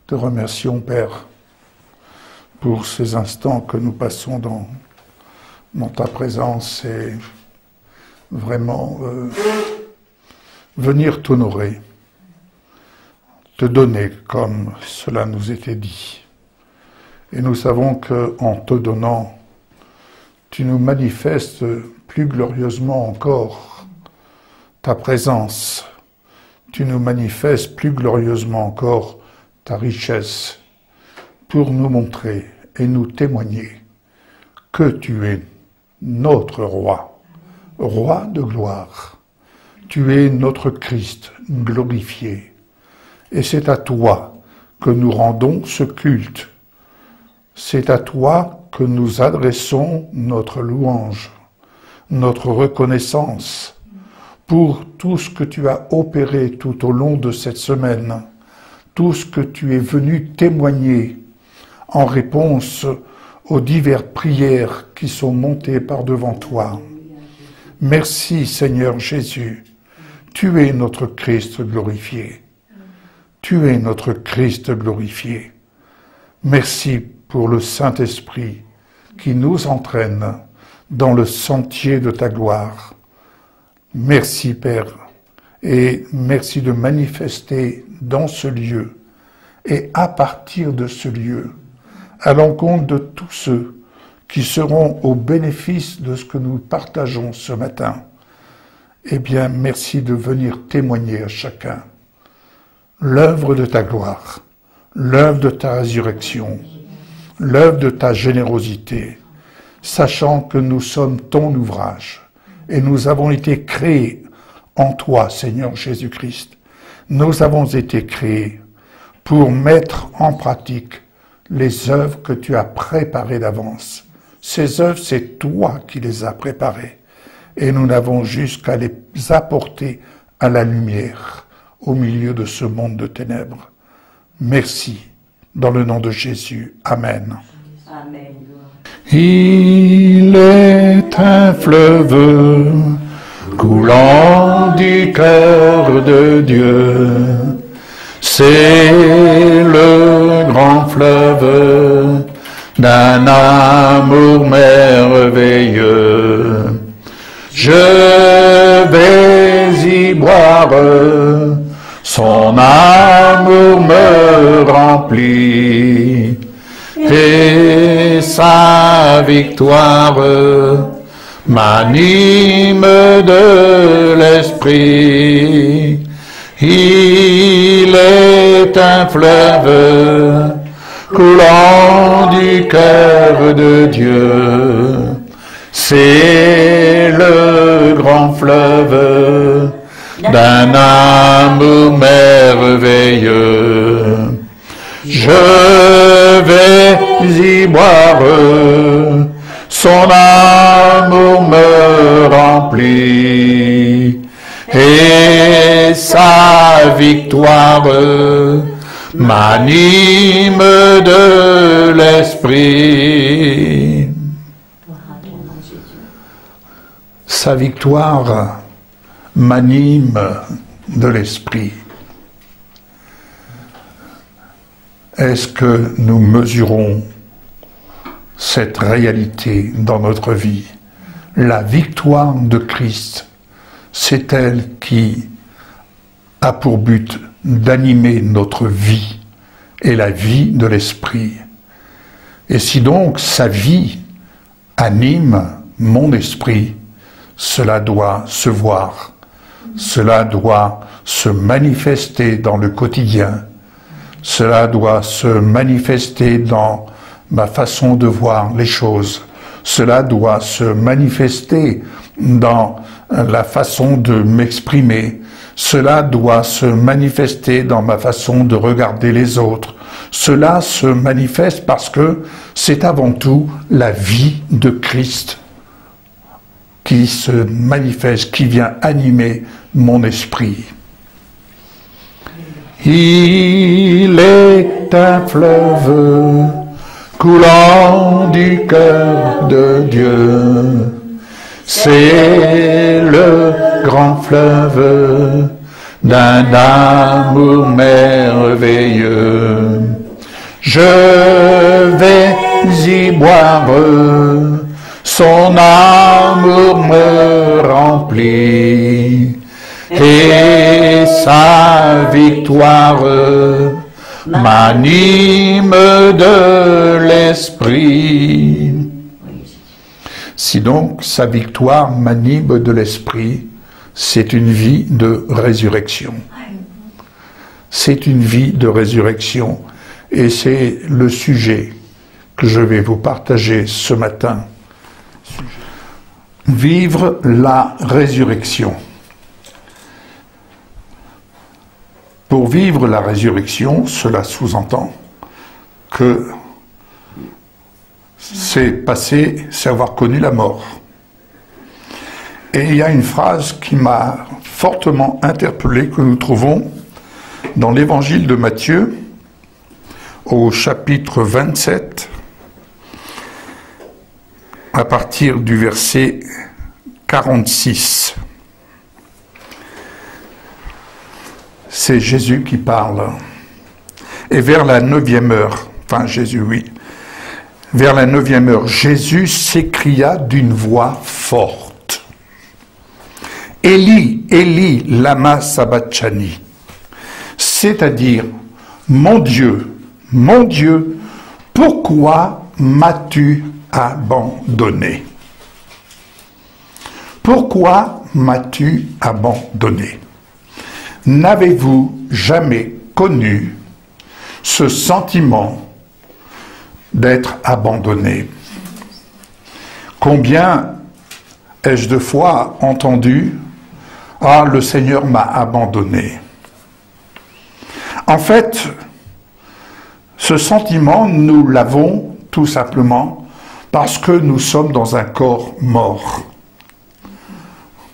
Te remercions, Père, pour ces instants que nous passons dans ta présence et vraiment venir t'honorer, te donner comme cela nous était dit. Et nous savons qu'en te donnant, tu nous manifestes plus glorieusement encore ta présence. Tu nous manifestes plus glorieusement encore ta richesse pour nous montrer et nous témoigner que tu es notre roi, roi de gloire. Tu es notre Christ glorifié. Et c'est à toi que nous rendons ce culte. C'est à toi que nous adressons notre louange, notre reconnaissance pour tout ce que tu as opéré tout au long de cette semaine, tout ce que tu es venu témoigner en réponse aux diverses prières qui sont montées par devant toi. Merci Seigneur Jésus, tu es notre Christ glorifié. Tu es notre Christ glorifié. Merci pour le Saint-Esprit qui nous entraîne dans le sentier de ta gloire. Merci Père, et merci de manifester dans ce lieu et à partir de ce lieu, à l'encontre de tous ceux qui seront au bénéfice de ce que nous partageons ce matin. Eh bien, merci de venir témoigner à chacun l'œuvre de ta gloire, l'œuvre de ta résurrection, l'œuvre de ta générosité, sachant que nous sommes ton ouvrage et nous avons été créés en toi, Seigneur Jésus-Christ. Nous avons été créés pour mettre en pratique les œuvres que tu as préparées d'avance. Ces œuvres, c'est toi qui les as préparées et nous n'avons juste qu'à les apporter à la lumière au milieu de ce monde de ténèbres. Merci, dans le nom de Jésus. Amen. Amen. Il est un fleuve coulant du cœur de Dieu. C'est le grand fleuve d'un amour merveilleux. Je vais y boire, son amour me remplit, et sa victoire m'anime de l'esprit. Il est un fleuve coulant du cœur de Dieu. C'est le grand fleuve d'un amour merveilleux. Je vais y boire, son amour me remplit, et sa victoire m'anime de l'esprit. Sa victoire m'anime de l'esprit. Est-ce que nous mesurons cette réalité dans notre vie? La victoire de Christ, c'est elle qui a pour but d'animer notre vie et la vie de l'esprit. Et si donc sa vie anime mon esprit, cela doit se voir, cela doit se manifester dans le quotidien, cela doit se manifester dans ma façon de voir les choses, cela doit se manifester dans la façon de m'exprimer, cela doit se manifester dans ma façon de regarder les autres. Cela se manifeste parce que c'est avant tout la vie de Christ qui se manifeste, qui vient animer mon esprit. Il est un fleuve coulant du cœur de Dieu. C'est le grand fleuve d'un amour merveilleux. Je vais y boire, son amour me remplit, et sa victoire m'anime de l'esprit. Si donc sa victoire m'anime de l'esprit, c'est une vie de résurrection. C'est une vie de résurrection. Et c'est le sujet que je vais vous partager ce matin. Vivre la résurrection. Pour vivre la résurrection, cela sous-entend que c'est avoir connu la mort. Et il y a une phrase qui m'a fortement interpellé, que nous trouvons dans l'évangile de Matthieu, au chapitre 27, à partir du verset 46. C'est Jésus qui parle. Et vers la 9e heure, enfin Jésus, oui, vers la 9e heure, Jésus s'écria d'une voix forte. Élie, Élie, lama sabachthani. C'est-à-dire, mon Dieu, pourquoi m'as-tu abandonné? Pourquoi m'as-tu abandonné? N'avez-vous jamais connu ce sentiment d'être abandonné? Combien ai-je de fois entendu « Ah, le Seigneur m'a abandonné ». En fait, ce sentiment, nous l'avons tout simplement parce que nous sommes dans un corps mort.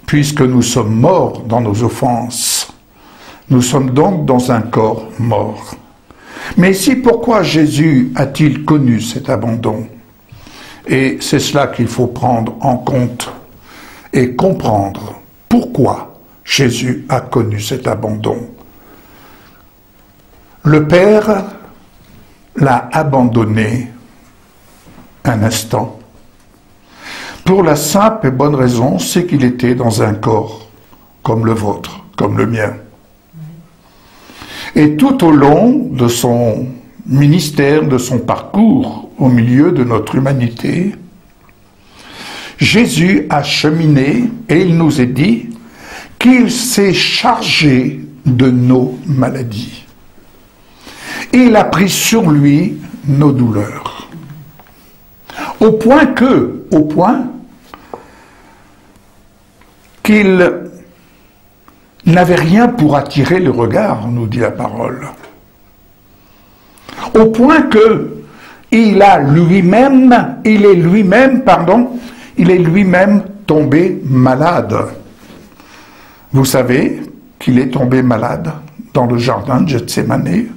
Puisque nous sommes morts dans nos offenses, nous sommes donc dans un corps mort. Mais ici, pourquoi Jésus a-t-il connu cet abandon? Et c'est cela qu'il faut prendre en compte et comprendre pourquoi Jésus a connu cet abandon. Le Père l'a abandonné un instant. Pour la simple et bonne raison, c'est qu'il était dans un corps comme le vôtre, comme le mien. Et tout au long de son ministère, de son parcours au milieu de notre humanité, Jésus a cheminé et il nous est dit qu'il s'est chargé de nos maladies. Il a pris sur lui nos douleurs. Au point qu'il n'avait rien pour attirer le regard, nous dit la parole. Au point que il est lui-même tombé malade. Vous savez qu'il est tombé malade dans le jardin de Gethsémani,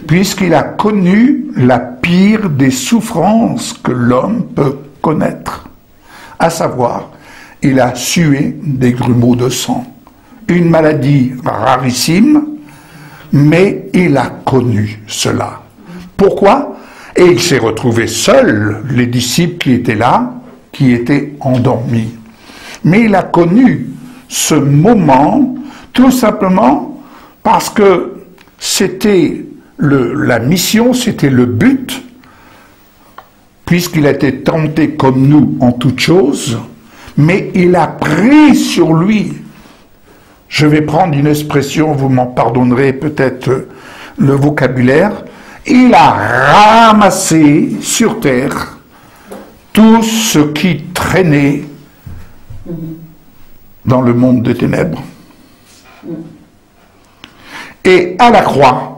puisqu'il a connu la pire des souffrances que l'homme peut connaître, à savoir, il a sué des grumeaux de sang. Une maladie rarissime, mais il a connu cela. Pourquoi? Et il s'est retrouvé seul, les disciples qui étaient là, qui étaient endormis. Mais il a connu ce moment, tout simplement parce que c'était la mission, c'était le but, puisqu'il a été tenté comme nous en toutes choses, mais il a pris sur lui. Je vais prendre une expression, vous m'en pardonnerez peut-être le vocabulaire. Il a ramassé sur terre tout ce qui traînait dans le monde des ténèbres. Et à la croix,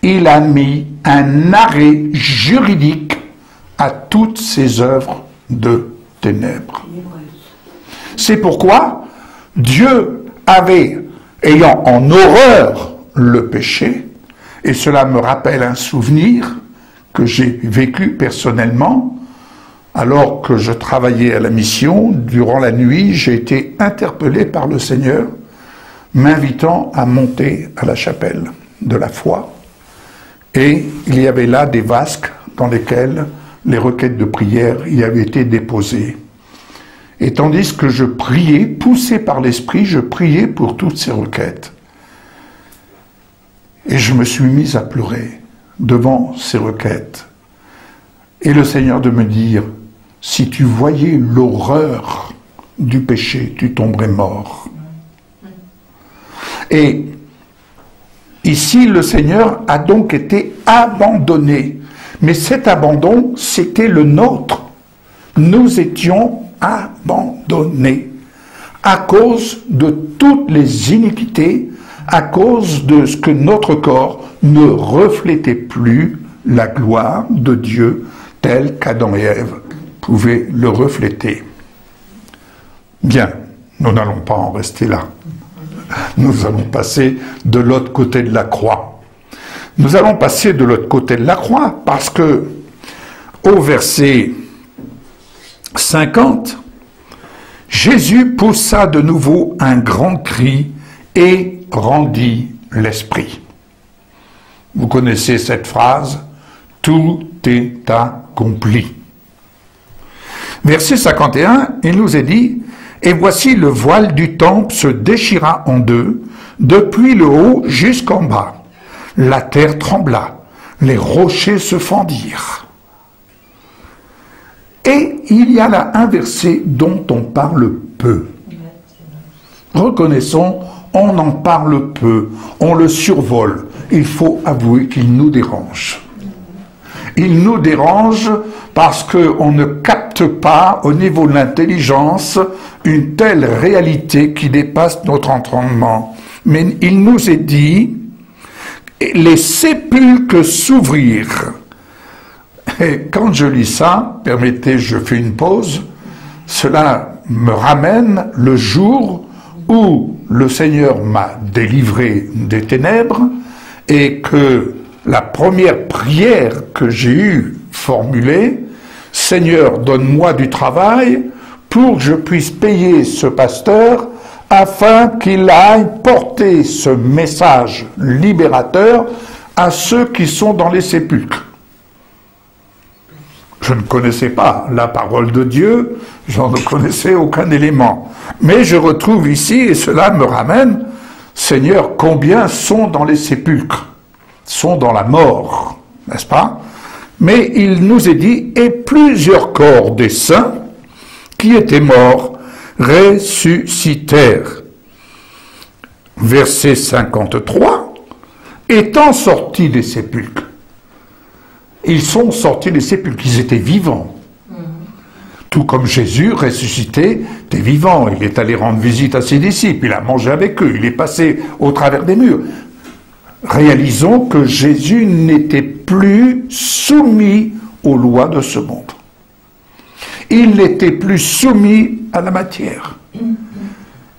il a mis un arrêt juridique à toutes ces œuvres de ténèbres. C'est pourquoi Dieu ayant en horreur le péché, et cela me rappelle un souvenir que j'ai vécu personnellement, alors que je travaillais à la mission, durant la nuit, j'ai été interpellé par le Seigneur, m'invitant à monter à la chapelle de la foi. Et il y avait là des vasques dans lesquelles les requêtes de prière y avaient été déposées. Et tandis que je priais, poussé par l'Esprit, je priais pour toutes ces requêtes. Et je me suis mis à pleurer devant ces requêtes. Et le Seigneur de me dire, si tu voyais l'horreur du péché, tu tomberais mort. Et ici, le Seigneur a donc été abandonné. Mais cet abandon, c'était le nôtre. Nous étions abandonnés à cause de toutes les iniquités, à cause de ce que notre corps ne reflétait plus la gloire de Dieu telle qu'Adam et Ève pouvaient le refléter. Bien, nous n'allons pas en rester là. Nous allons passer de l'autre côté de la croix. Nous allons passer de l'autre côté de la croix parce que au verset 50, Jésus poussa de nouveau un grand cri et rendit l'esprit. Vous connaissez cette phrase, tout est accompli. Verset 51, il nous est dit, et voici le voile du temple se déchira en deux, depuis le haut jusqu'en bas. La terre trembla, les rochers se fendirent. Et il y a là un verset dont on parle peu. Reconnaissons, on en parle peu, on le survole. Il faut avouer qu'il nous dérange. Il nous dérange parce qu'on ne capte pas au niveau de l'intelligence une telle réalité qui dépasse notre entendement. Mais il nous est dit, les sépulcres s'ouvrirent. Et quand je lis ça, permettez, je fais une pause, cela me ramène le jour où le Seigneur m'a délivré des ténèbres et que la première prière que j'ai eue formulée, Seigneur, donne-moi du travail pour que je puisse payer ce pasteur afin qu'il aille porter ce message libérateur à ceux qui sont dans les sépulcres. Je ne connaissais pas la parole de Dieu, je ne connaissais aucun élément. Mais je retrouve ici, et cela me ramène, Seigneur, combien sont dans les sépulcres, sont dans la mort, n'est-ce pas? Mais il nous est dit, et plusieurs corps des saints qui étaient morts ressuscitèrent. Verset 53, étant sortis des sépulcres. Ils sont sortis des sépulcres, ils étaient vivants. Tout comme Jésus, ressuscité, était vivant. Il est allé rendre visite à ses disciples, il a mangé avec eux, il est passé au travers des murs. Réalisons que Jésus n'était plus soumis aux lois de ce monde. Il n'était plus soumis à la matière.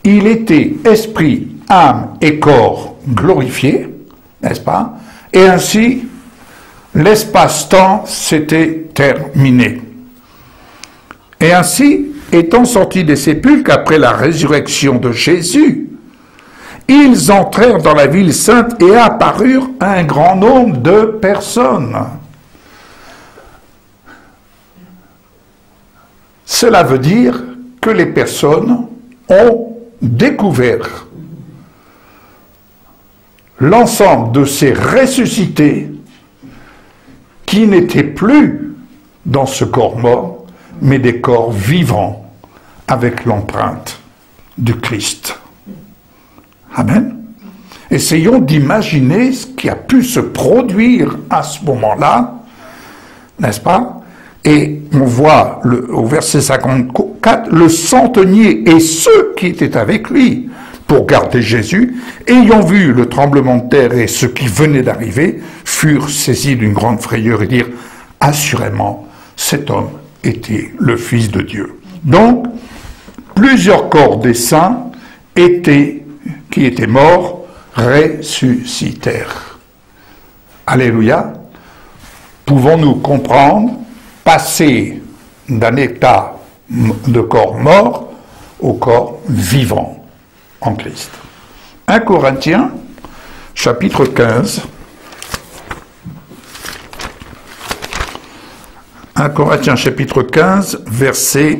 Il était esprit, âme et corps glorifiés, n'est-ce pas? Et ainsi, l'espace-temps s'était terminé. Et ainsi, étant sortis des sépulcres après la résurrection de Jésus, ils entrèrent dans la ville sainte et apparurent à un grand nombre de personnes. Cela veut dire que les personnes ont découvert l'ensemble de ces ressuscités qui n'étaient plus dans ce corps mort, mais des corps vivants avec l'empreinte du Christ. Amen. Essayons d'imaginer ce qui a pu se produire à ce moment-là, n'est-ce pas? Et on voit au verset 54, le centenier et ceux qui étaient avec lui pour garder Jésus, ayant vu le tremblement de terre et ce qui venait d'arriver, furent saisis d'une grande frayeur et dirent, assurément, cet homme était le Fils de Dieu. Donc, plusieurs corps des saints qui étaient morts ressuscitèrent. Alléluia. Pouvons-nous comprendre, passer d'un état de corps mort au corps vivant en Christ. 1 Corinthiens, chapitre 15. 1 Corinthiens chapitre 15, verset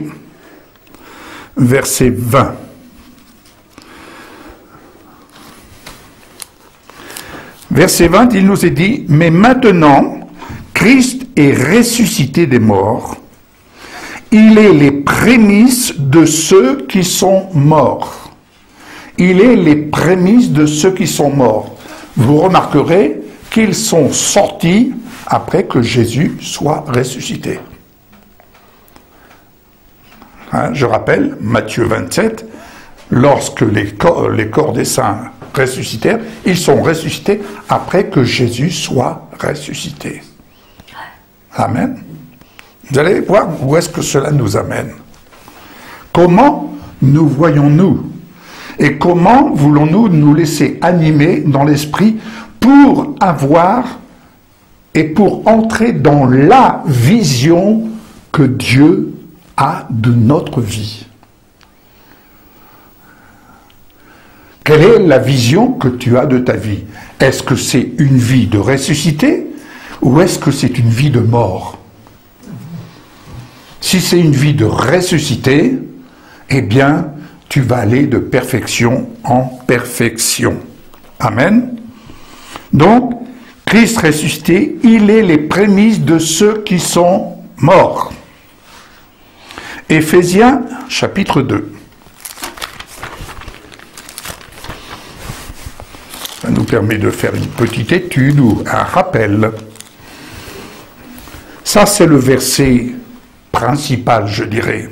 20. Verset 20, il nous est dit, « Mais maintenant, Christ est ressuscité des morts. Il est les prémices de ceux qui sont morts. » Il est les prémices de ceux qui sont morts. Vous remarquerez qu'ils sont sortis après que Jésus soit ressuscité. Hein, je rappelle, Matthieu 27, lorsque les corps des saints ressuscitèrent, ils sont ressuscités après que Jésus soit ressuscité. Amen. Vous allez voir où est-ce que cela nous amène. Comment nous voyons-nous et comment voulons-nous nous laisser animer dans l'esprit pour avoir et pour entrer dans la vision que Dieu a de notre vie. Quelle est la vision que tu as de ta vie? Est-ce que c'est une vie de ressuscité ou est-ce que c'est une vie de mort? Si c'est une vie de ressuscité, eh bien, tu vas aller de perfection en perfection. Amen. Donc, Christ ressuscité, il est les prémices de ceux qui sont morts. Éphésiens, chapitre 2. Ça nous permet de faire une petite étude ou un rappel. Ça, c'est le verset principal, je dirais.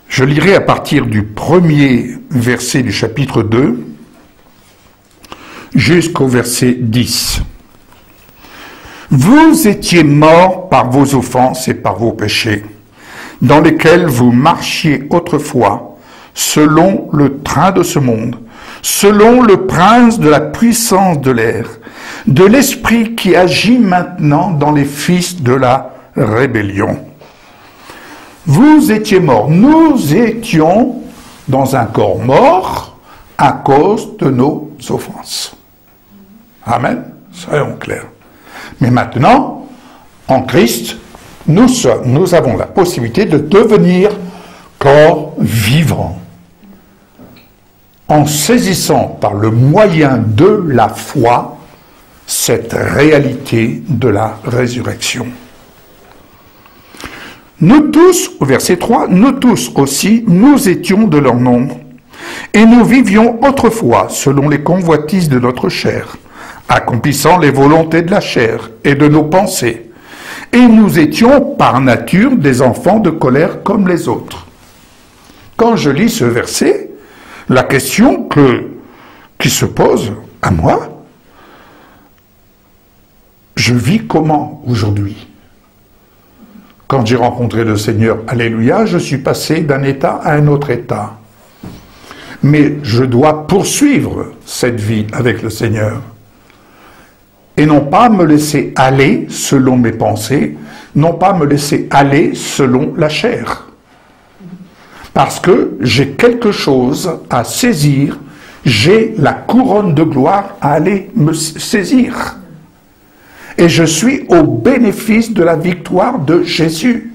Je lirai à partir du premier verset du chapitre 2 jusqu'au verset 10. Vous étiez morts par vos offenses et par vos péchés, dans lesquels vous marchiez autrefois, selon le train de ce monde, selon le prince de la puissance de l'air, de l'esprit qui agit maintenant dans les fils de la rébellion. Vous étiez morts, nous étions dans un corps mort à cause de nos offenses. Amen, soyons clairs. Mais maintenant, en Christ, nous avons la possibilité de devenir corps vivant. En saisissant par le moyen de la foi cette réalité de la résurrection. Nous tous, au verset 3, nous tous aussi, nous étions de leur nombre, et nous vivions autrefois selon les convoitises de notre chair, accomplissant les volontés de la chair et de nos pensées, et nous étions par nature des enfants de colère comme les autres. Quand je lis ce verset, la question qui se pose à moi, je vis comment aujourd'hui? Quand j'ai rencontré le Seigneur, alléluia, je suis passé d'un état à un autre état. Mais je dois poursuivre cette vie avec le Seigneur. Et non pas me laisser aller selon mes pensées, non pas me laisser aller selon la chair. Parce que j'ai quelque chose à saisir, j'ai la couronne de gloire à aller me saisir. Et je suis au bénéfice de la victoire de Jésus.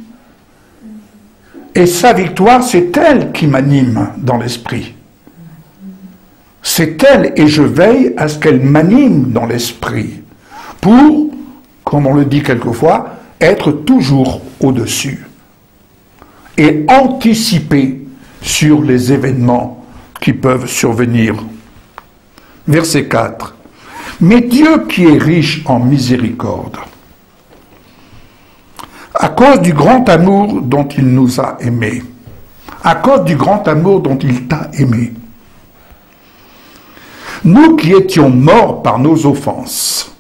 Et sa victoire, c'est elle qui m'anime dans l'esprit. C'est elle, et je veille à ce qu'elle m'anime dans l'esprit. Pour, comme on le dit quelquefois, être toujours au-dessus. Et anticiper sur les événements qui peuvent survenir. Verset 4. Mais Dieu qui est riche en miséricorde, à cause du grand amour dont il nous a aimés, à cause du grand amour dont il t'a aimé, nous qui étions morts par nos offenses,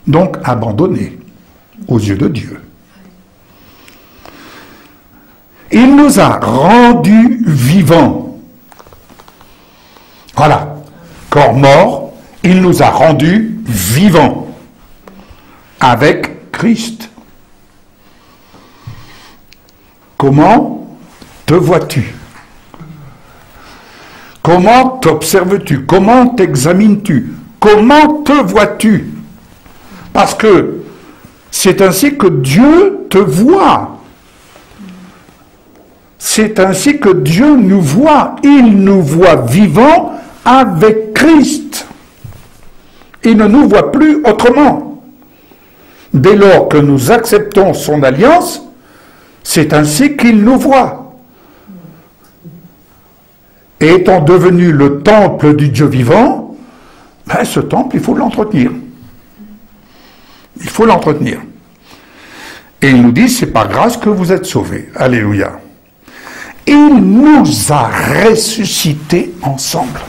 donc abandonnés aux yeux de Dieu, il nous a rendus vivants. Voilà, corps mort, il nous a rendus vivants avec Christ. Comment te vois-tu? Comment t'observes-tu? Comment t'examines-tu? Comment te vois-tu? Parce que c'est ainsi que Dieu te voit. C'est ainsi que Dieu nous voit. Il nous voit vivants avec Christ. Il ne nous voit plus autrement. Dès lors que nous acceptons son alliance, c'est ainsi qu'il nous voit. Et étant devenu le temple du Dieu vivant, ben ce temple, il faut l'entretenir. Il faut l'entretenir. Et il nous dit, c'est par grâce que vous êtes sauvés. Alléluia. Il nous a ressuscités ensemble.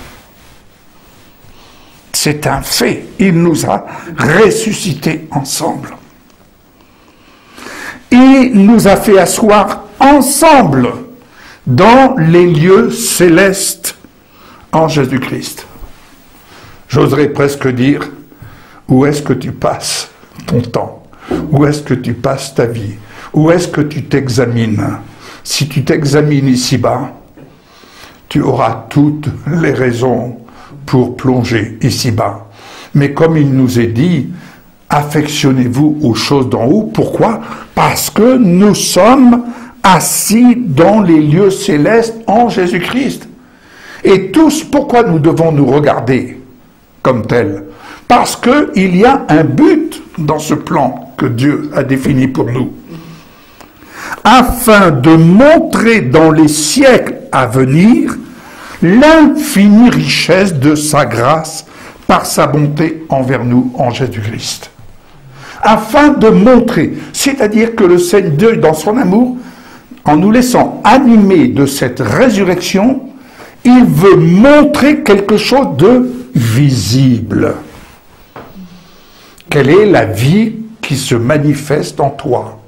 C'est un fait. Il nous a ressuscités ensemble. Il nous a fait asseoir ensemble dans les lieux célestes en Jésus-Christ. J'oserais presque dire, où est-ce que tu passes ton temps? Où est-ce que tu passes ta vie? Où est-ce que tu t'examines? Si tu t'examines ici-bas, tu auras toutes les raisons pour plonger ici-bas. Mais comme il nous est dit, affectionnez-vous aux choses d'en haut. Pourquoi? Parce que nous sommes assis dans les lieux célestes en Jésus-Christ. Et tous, pourquoi nous devons nous regarder comme tels? Parce qu'il y a un but dans ce plan que Dieu a défini pour nous. Afin de montrer dans les siècles à venir l'infinie richesse de sa grâce par sa bonté envers nous en Jésus-Christ. Afin de montrer, c'est-à-dire que le Seigneur, dans son amour, en nous laissant animer de cette résurrection, il veut montrer quelque chose de visible. Quelle est la vie qui se manifeste en toi?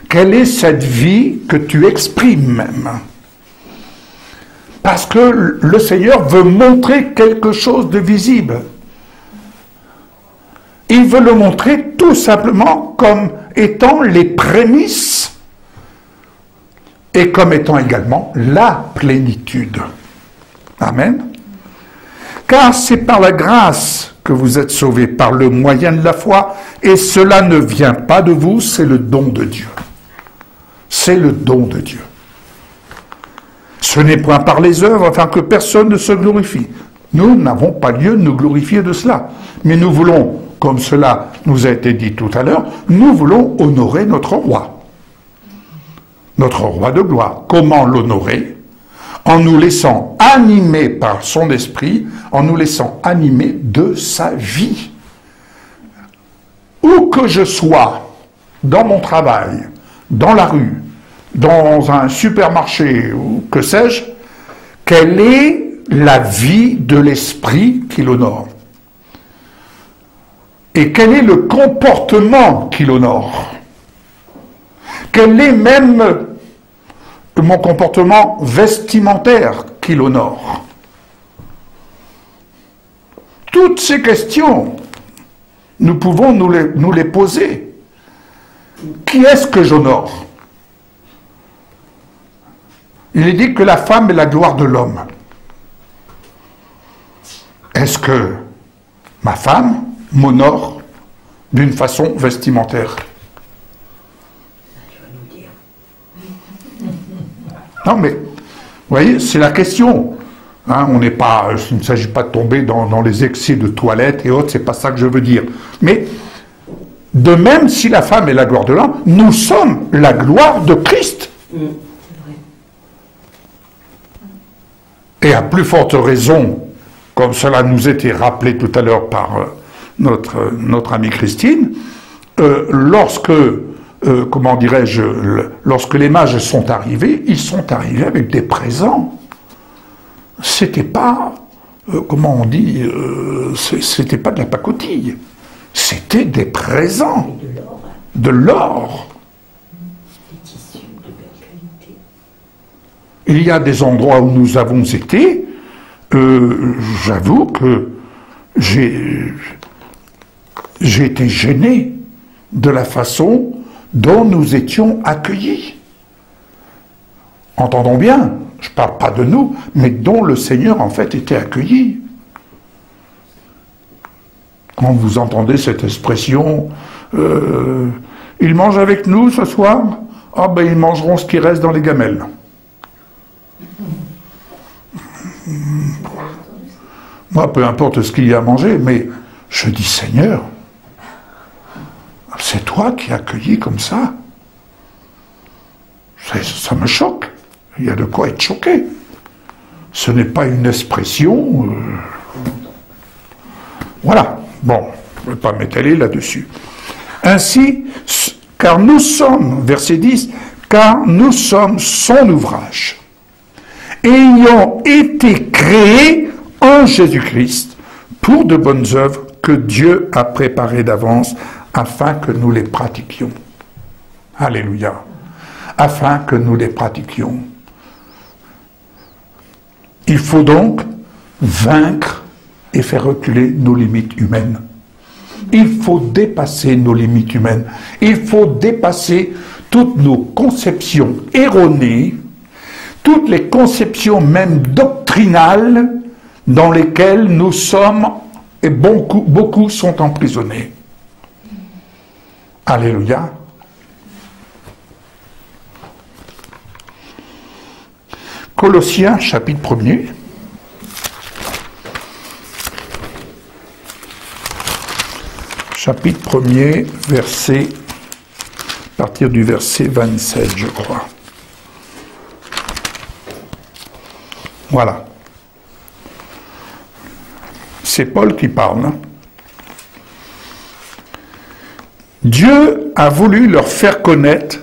Quelle est cette vie que tu exprimes même? Parce que le Seigneur veut montrer quelque chose de visible. Il veut le montrer tout simplement comme étant les prémices et comme étant également la plénitude. Amen. Car c'est par la grâce que vous êtes sauvés, par le moyen de la foi, et cela ne vient pas de vous, c'est le don de Dieu. C'est le don de Dieu. Ce n'est point par les œuvres, afin que personne ne se glorifie. Nous n'avons pas lieu de nous glorifier de cela. Mais nous voulons, comme cela nous a été dit tout à l'heure, nous voulons honorer notre roi. Notre roi de gloire. Comment l'honorer? En nous laissant animer par son esprit, en nous laissant animer de sa vie. Où que je sois, dans mon travail, dans la rue, dans un supermarché, ou que sais-je, quelle est la vie de l'esprit qui l'honore? Et quel est le comportement qui l'honore? Quel est même mon comportement vestimentaire qui l'honore? Toutes ces questions, nous pouvons nous les poser. Qui est-ce que j'honore? Il est dit que la femme est la gloire de l'homme. Est-ce que ma femme m'honore d'une façon vestimentaire? Non, mais, vous voyez, c'est la question. Hein, il ne s'agit pas de tomber dans les excès de toilette et autres, c'est pas ça que je veux dire. Mais, de même, si la femme est la gloire de l'homme, nous sommes la gloire de Christ. Et à plus forte raison, comme cela nous était rappelé tout à l'heure par notre amie Christine, lorsque les mages sont arrivés, ils sont arrivés avec des présents. C'était pas, c'était pas de la pacotille. C'était des présents. De l'or. Des tissus de belle qualité. Il y a des endroits où nous avons été, j'avoue que j'ai été gêné de la façon dont nous étions accueillis. Entendons bien, je ne parle pas de nous, mais dont le Seigneur en fait était accueilli. Quand vous entendez cette expression, ils mangent avec nous ce soir, ah ben ils mangeront ce qui reste dans les gamelles. Moi, peu importe ce qu'il y a à manger, mais je dis Seigneur, c'est toi qui as accueilli comme ça. Ça me choque. Il y a de quoi être choqué. Ce n'est pas une expression. Voilà. Bon, je ne vais pas m'étaler là-dessus. Ainsi, car nous sommes, verset 10, car nous sommes son ouvrage, ayant été créés en Jésus-Christ pour de bonnes œuvres que Dieu a préparées d'avance afin que nous les pratiquions. Alléluia. Afin que nous les pratiquions. Il faut donc vaincre et faire reculer nos limites humaines. Il faut dépasser nos limites humaines. Il faut dépasser toutes nos conceptions erronées, toutes les conceptions même doctrinales dans lesquelles nous sommes, et beaucoup sont emprisonnés. Alléluia. Colossiens, chapitre 1er. Chapitre 1er, verset, à partir du verset 27, je crois. Voilà. C'est Paul qui parle. Hein. Dieu a voulu leur faire connaître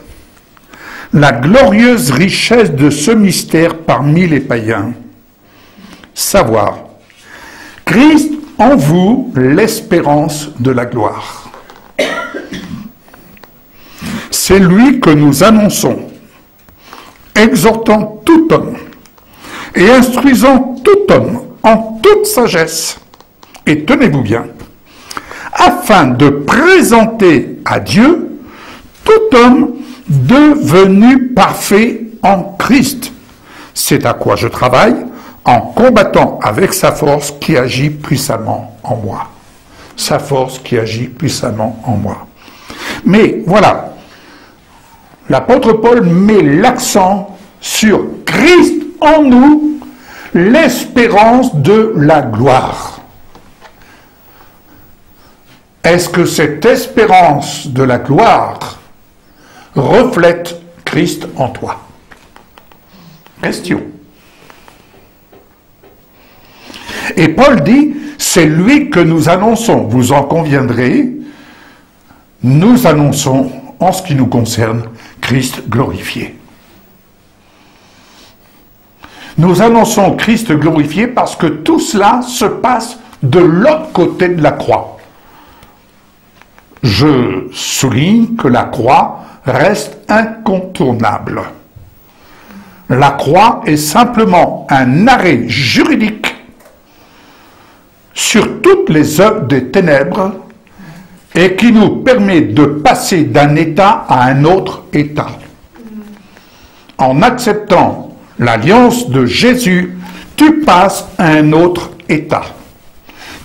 la glorieuse richesse de ce mystère parmi les païens. Savoir, Christ en vous, l'espérance de la gloire. C'est lui que nous annonçons, exhortant tout homme et instruisant tout homme en toute sagesse. Et tenez-vous bien, afin de présenter à Dieu tout homme devenu parfait en Christ. C'est à quoi je travaille en combattant avec sa force qui agit puissamment en moi. Sa force qui agit puissamment en moi. Mais voilà, l'apôtre Paul met l'accent sur Christ en nous, l'espérance de la gloire. Est-ce que cette espérance de la gloire reflète Christ en toi? Question. Et Paul dit, c'est lui que nous annonçons. Vous en conviendrez, nous annonçons, en ce qui nous concerne, Christ glorifié. Nous annonçons Christ glorifié parce que tout cela se passe de l'autre côté de la croix. Je souligne que la croix reste incontournable. La croix est simplement un arrêt juridique sur toutes les œuvres des ténèbres et qui nous permet de passer d'un état à un autre état. En acceptant l'alliance de Jésus, tu passes à un autre état.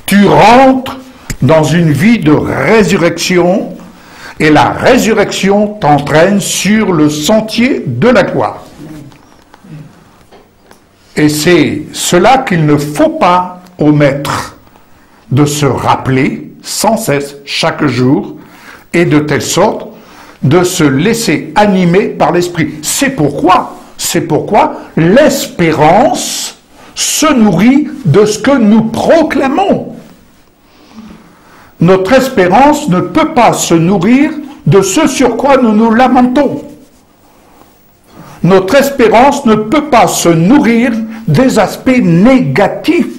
Tu rentres dans une vie de résurrection et la résurrection t'entraîne sur le sentier de la gloire. Et c'est cela qu'il ne faut pas omettre, de se rappeler sans cesse chaque jour et de telle sorte de se laisser animer par l'esprit. C'est pourquoi l'espérance se nourrit de ce que nous proclamons. Notre espérance ne peut pas se nourrir de ce sur quoi nous nous lamentons. Notre espérance ne peut pas se nourrir des aspects négatifs.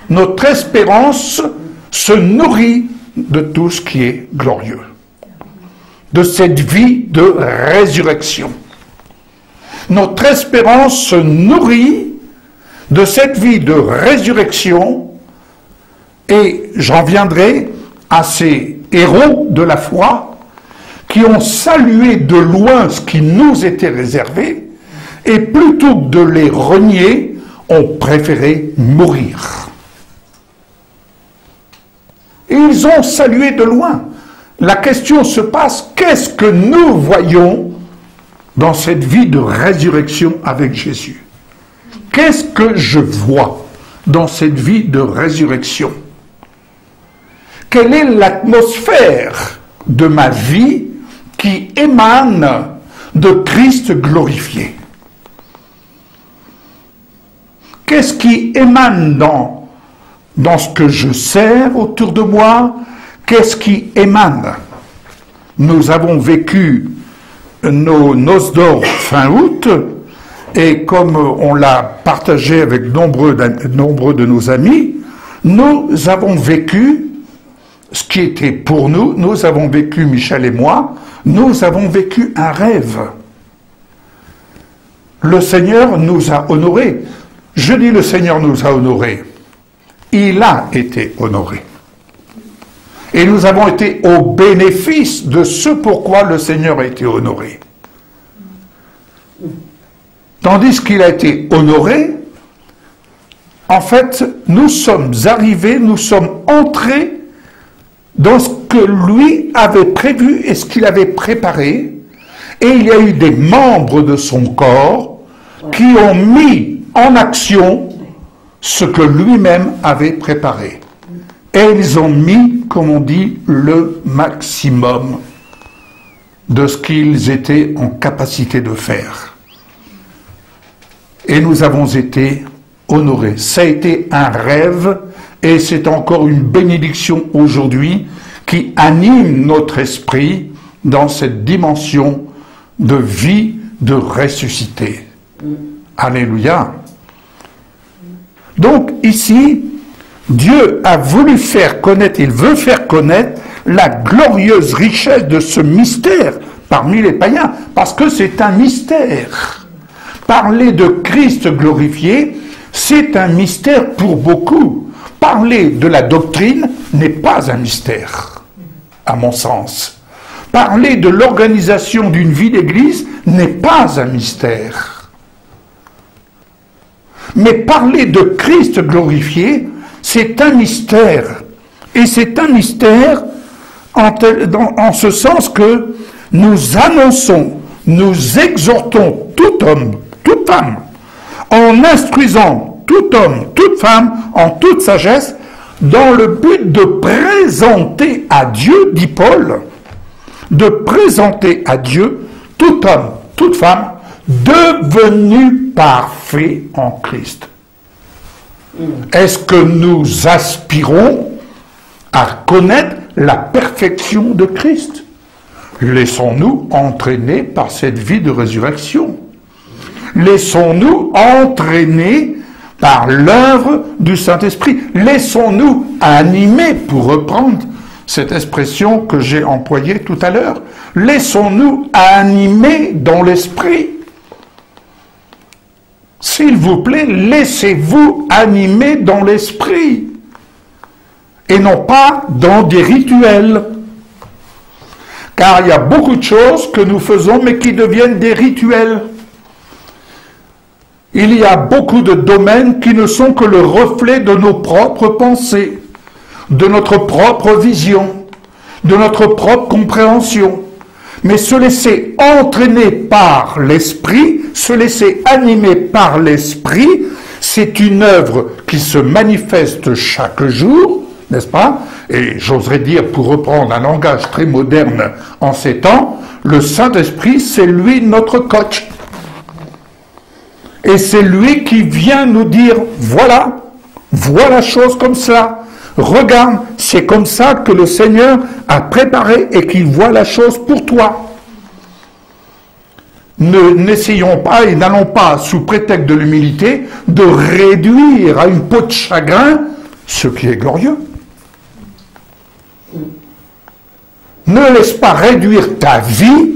Notre espérance se nourrit de tout ce qui est glorieux, de cette vie de résurrection. Notre espérance se nourrit de cette vie de résurrection et j'en viendrai à ces héros de la foi qui ont salué de loin ce qui nous était réservé et plutôt que de les renier, ont préféré mourir. Ils ont salué de loin. La question se passe, qu'est-ce que nous voyons dans cette vie de résurrection avec Jésus? Qu'est-ce que je vois dans cette vie de résurrection? Quelle est l'atmosphère de ma vie qui émane de Christ glorifié? Qu'est-ce qui émane dans ce que je sers autour de moi? Qu'est-ce qui émane? Nous avons vécu nos noces d'or fin août, et comme on l'a partagé avec nombreux de nos amis, nous avons vécu ce qui était pour nous. Nous avons vécu, Michel et moi, nous avons vécu un rêve. Le Seigneur nous a honorés. Je dis le Seigneur nous a honorés. Il a été honoré. Et nous avons été au bénéfice de ce pourquoi le Seigneur a été honoré. Tandis qu'il a été honoré, en fait, nous sommes arrivés, nous sommes entrés dans ce que lui avait prévu et ce qu'il avait préparé. Et il y a eu des membres de son corps qui ont mis en action ce que lui-même avait préparé. Et ils ont mis, comme on dit, le maximum de ce qu'ils étaient en capacité de faire. Et nous avons été honorés. Ça a été un rêve et c'est encore une bénédiction aujourd'hui qui anime notre esprit dans cette dimension de vie, de ressuscité. Alléluia. Donc ici, Dieu a voulu faire connaître, il veut faire connaître la glorieuse richesse de ce mystère parmi les païens, parce que c'est un mystère. Parler de Christ glorifié, c'est un mystère pour beaucoup. Parler de la doctrine n'est pas un mystère, à mon sens. Parler de l'organisation d'une vie d'église n'est pas un mystère. Mais parler de Christ glorifié, c'est un mystère. Et c'est un mystère en ce sens que nous annonçons, nous exhortons tout homme, toute femme, en instruisant tout homme, toute femme, en toute sagesse, dans le but de présenter à Dieu, dit Paul, de présenter à Dieu tout homme, toute femme, devenu parfait en Christ. Est-ce que nous aspirons à connaître la perfection de Christ? Laissons-nous entraîner par cette vie de résurrection. Laissons-nous entraîner par l'œuvre du Saint-Esprit. Laissons-nous animer, pour reprendre cette expression que j'ai employée tout à l'heure. Laissons-nous animer dans l'esprit. S'il vous plaît, laissez-vous animer dans l'esprit et non pas dans des rituels. Car il y a beaucoup de choses que nous faisons mais qui deviennent des rituels. Il y a beaucoup de domaines qui ne sont que le reflet de nos propres pensées, de notre propre vision, de notre propre compréhension. Mais se laisser entraîner par l'esprit, se laisser animer par l'esprit, c'est une œuvre qui se manifeste chaque jour, n'est-ce pas? Et j'oserais dire, pour reprendre un langage très moderne en ces temps, le Saint-Esprit, c'est lui notre coach. Et c'est lui qui vient nous dire, voilà, vois la chose comme ça. Regarde, c'est comme ça que le Seigneur a préparé et qu'il voit la chose pour toi. N'essayons pas et n'allons pas, sous prétexte de l'humilité, de réduire à une peau de chagrin ce qui est glorieux. Ne laisse pas réduire ta vie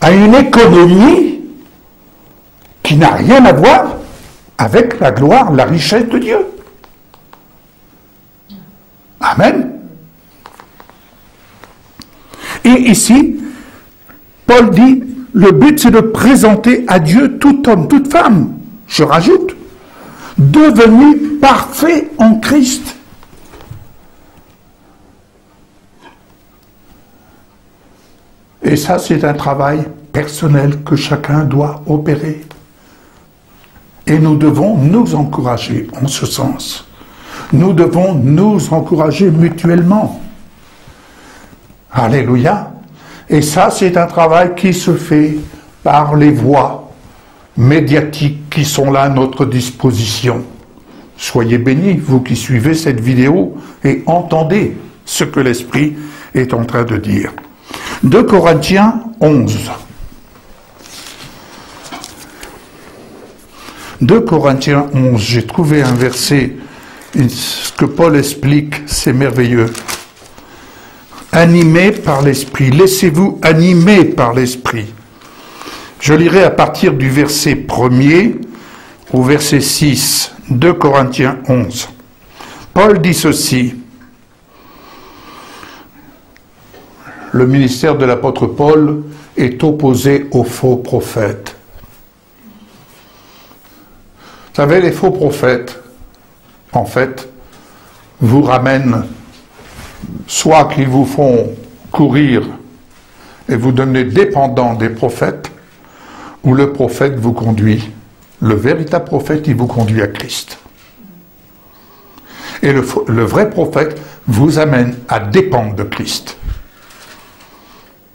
à une économie qui n'a rien à voir avec la gloire, la richesse de Dieu. Amen. Et ici, Paul dit, le but c'est de présenter à Dieu tout homme, toute femme, je rajoute, devenu parfait en Christ. Et ça, c'est un travail personnel que chacun doit opérer. Et nous devons nous encourager en ce sens. Nous devons nous encourager mutuellement. Alléluia. Et ça, c'est un travail qui se fait par les voies médiatiques qui sont là à notre disposition. Soyez bénis, vous qui suivez cette vidéo, et entendez ce que l'Esprit est en train de dire. 2 Corinthiens 11. 2 Corinthiens 11, j'ai trouvé un verset, ce que Paul explique, c'est merveilleux. Animés par l'Esprit, laissez-vous animer par l'Esprit. Je lirai à partir du verset 1er au verset 6, 2 Corinthiens 11. Paul dit ceci. Le ministère de l'apôtre Paul est opposé aux faux prophètes. Vous savez, les faux prophètes, en fait, vous ramènent soit qu'ils vous font courir et vous devenez dépendant des prophètes, ou le prophète vous conduit, le véritable prophète, il vous conduit à Christ. Et le vrai prophète vous amène à dépendre de Christ.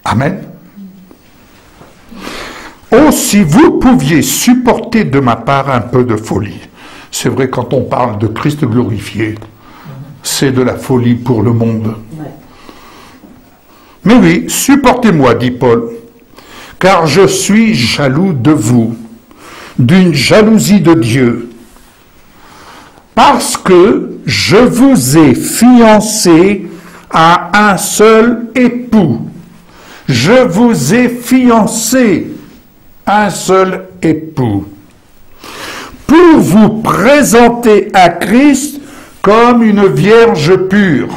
Amen. Oh, si vous pouviez supporter de ma part un peu de folie. C'est vrai, quand on parle de Christ glorifié, c'est de la folie pour le monde. Mais oui, supportez-moi, dit Paul, car je suis jaloux de vous, d'une jalousie de Dieu, parce que je vous ai fiancé à un seul époux. Je vous ai fiancé à un seul époux, pour vous présenter à Christ comme une vierge pure.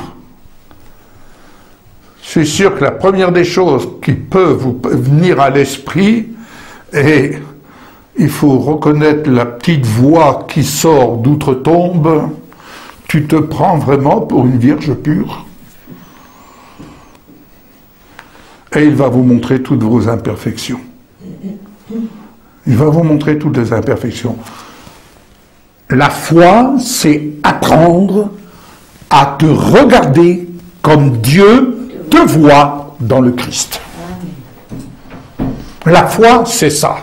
Je suis sûr que la première des choses qui peut vous venir à l'esprit, et il faut reconnaître la petite voix qui sort d'outre-tombe, tu te prends vraiment pour une vierge pure. Et il va vous montrer toutes vos imperfections. Il va vous montrer toutes les imperfections. La foi, c'est apprendre à te regarder comme Dieu te voit dans le Christ. La foi, c'est ça.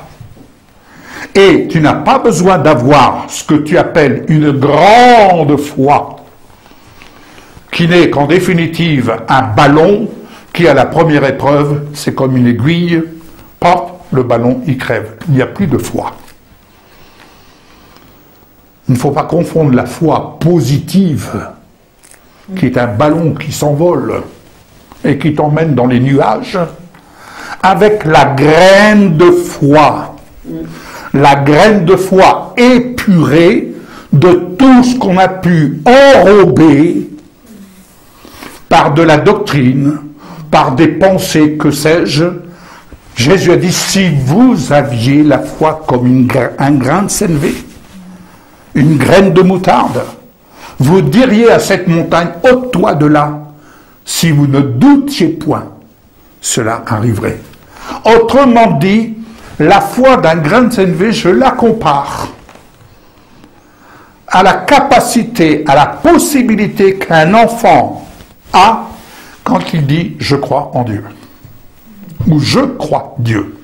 Et tu n'as pas besoin d'avoir ce que tu appelles une grande foi, qui n'est qu'en définitive un ballon qui, à la première épreuve, c'est comme une aiguille, pop, le ballon, il crève. Il n'y a plus de foi. Il ne faut pas confondre la foi positive, qui est un ballon qui s'envole et qui t'emmène dans les nuages, avec la graine de foi. La graine de foi épurée de tout ce qu'on a pu enrober par de la doctrine, par des pensées, que sais-je. Jésus a dit, si vous aviez la foi comme un grain de sénévé, une graine de moutarde, vous diriez à cette montagne, ôte-toi de là. Si vous ne doutiez point, cela arriverait. Autrement dit, la foi d'un grain de sénévé, je la compare à la capacité, à la possibilité qu'un enfant a quand il dit « je crois en Dieu » ou « je crois Dieu ».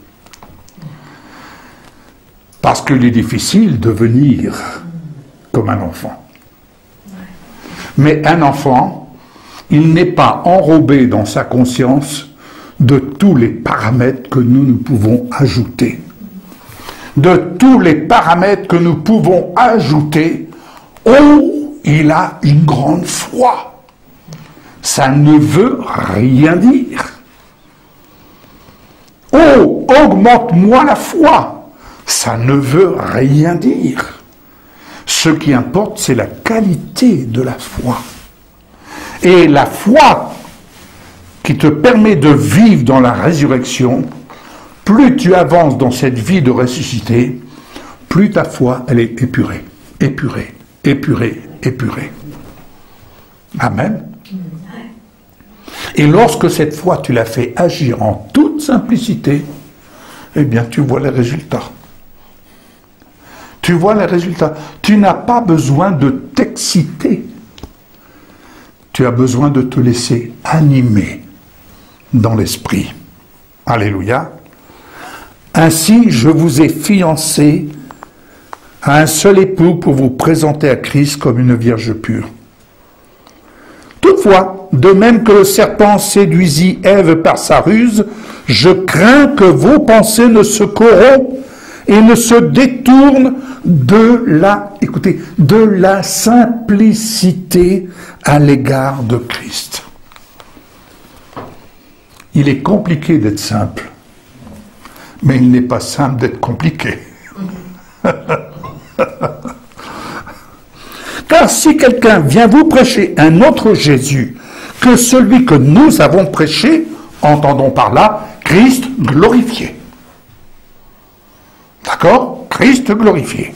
Parce qu'il est difficile de venir comme un enfant. Mais un enfant, il n'est pas enrobé dans sa conscience de tous les paramètres que nous pouvons ajouter. De tous les paramètres que nous pouvons ajouter, oh, il a une grande foi. Ça ne veut rien dire. Oh, augmente-moi la foi. Ça ne veut rien dire. Ce qui importe, c'est la qualité de la foi. Et la foi qui te permet de vivre dans la résurrection, plus tu avances dans cette vie de ressuscité, plus ta foi, elle est épurée, épurée, épurée, épurée. Amen. Et lorsque cette foi, tu la fais agir en toute simplicité, eh bien, tu vois les résultats. Tu vois les résultats. Tu n'as pas besoin de t'exciter. Tu as besoin de te laisser animer dans l'esprit. Alléluia. Ainsi, je vous ai fiancé à un seul époux pour vous présenter à Christ comme une vierge pure. Toutefois, de même que le serpent séduisit Ève par sa ruse, je crains que vos pensées ne se corrompent et ne se détournent de la simplicité à l'égard de Christ. Il est compliqué d'être simple, mais il n'est pas simple d'être compliqué. Car si quelqu'un vient vous prêcher un autre Jésus que celui que nous avons prêché, entendons par là Christ glorifié. D'accord? Christ glorifié.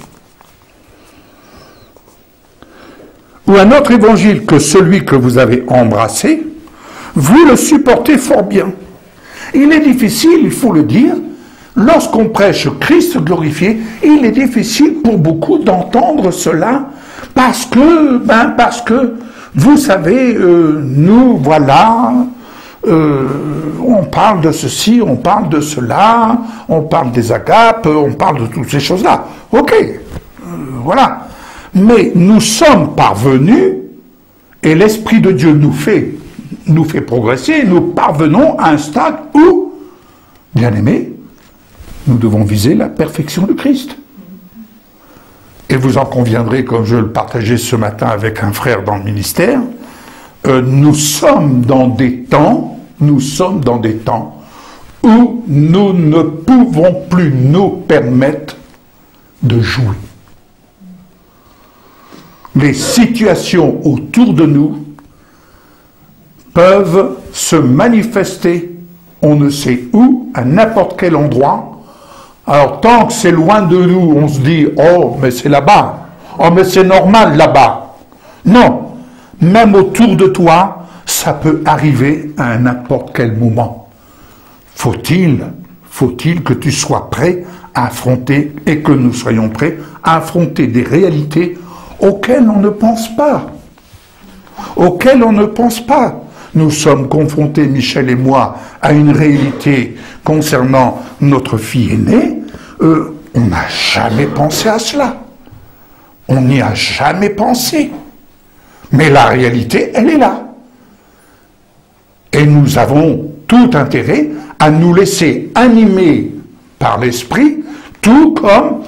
Ou un autre évangile que celui que vous avez embrassé, vous le supportez fort bien. Il est difficile, il faut le dire, lorsqu'on prêche Christ glorifié, il est difficile pour beaucoup d'entendre cela parce que, vous savez, nous, voilà, on parle de ceci, on parle de cela, on parle des agapes, on parle de toutes ces choses-là. Ok, voilà. Mais nous sommes parvenus, et l'Esprit de Dieu nous fait progresser, nous parvenons à un stade où, bien aimés, nous devons viser la perfection de Christ. Et vous en conviendrez, comme je le partageais ce matin avec un frère dans le ministère, nous sommes dans des temps où nous ne pouvons plus nous permettre de jouer. Les situations autour de nous peuvent se manifester, on ne sait où, à n'importe quel endroit. Alors, tant que c'est loin de nous, on se dit « Oh, mais c'est là-bas. Oh, mais c'est normal là-bas. » Non, même autour de toi, ça peut arriver à n'importe quel moment. Faut-il que tu sois prêt à affronter, et que nous soyons prêts à affronter des réalités auxquelles on ne pense pas. Auxquelles on ne pense pas. Nous sommes confrontés, Michel et moi, à une réalité concernant notre fille aînée. On n'a jamais pensé à cela. On n'y a jamais pensé. Mais la réalité, elle est là. Et nous avons tout intérêt à nous laisser animer par l'esprit, tout comme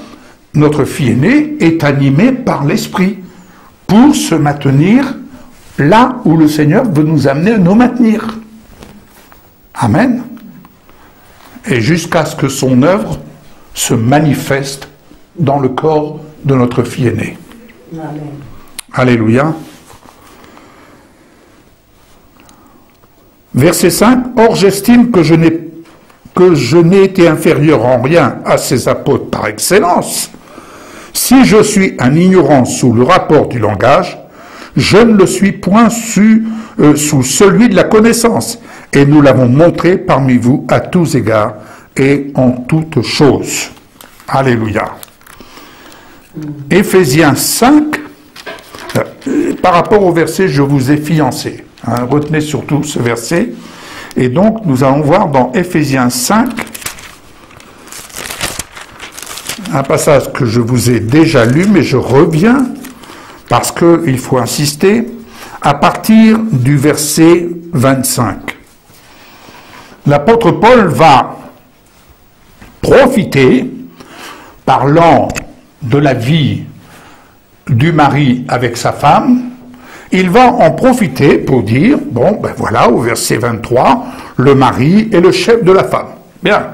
notre fille aînée est animée par l'esprit, pour se maintenir là où le Seigneur veut nous amener à nous maintenir. Amen. Et jusqu'à ce que son œuvre se manifeste dans le corps de notre fille aînée. Amen. Alléluia. Verset 5. Or j'estime que je n'ai été inférieur en rien à ces apôtres par excellence. Si je suis un ignorant sous le rapport du langage, je ne le suis point sous celui de la connaissance. Et nous l'avons montré parmi vous à tous égards et en toutes choses. Alléluia. Éphésiens 5, par rapport au verset « Je vous ai fiancé ». Retenez surtout ce verset. Et donc, nous allons voir dans Éphésiens 5, un passage que je vous ai déjà lu, mais je reviens, parce qu'il faut insister, à partir du verset 25. L'apôtre Paul va profiter, parlant de la vie du mari avec sa femme, il va en profiter pour dire, bon, ben voilà, au verset 23, le mari est le chef de la femme. Bien,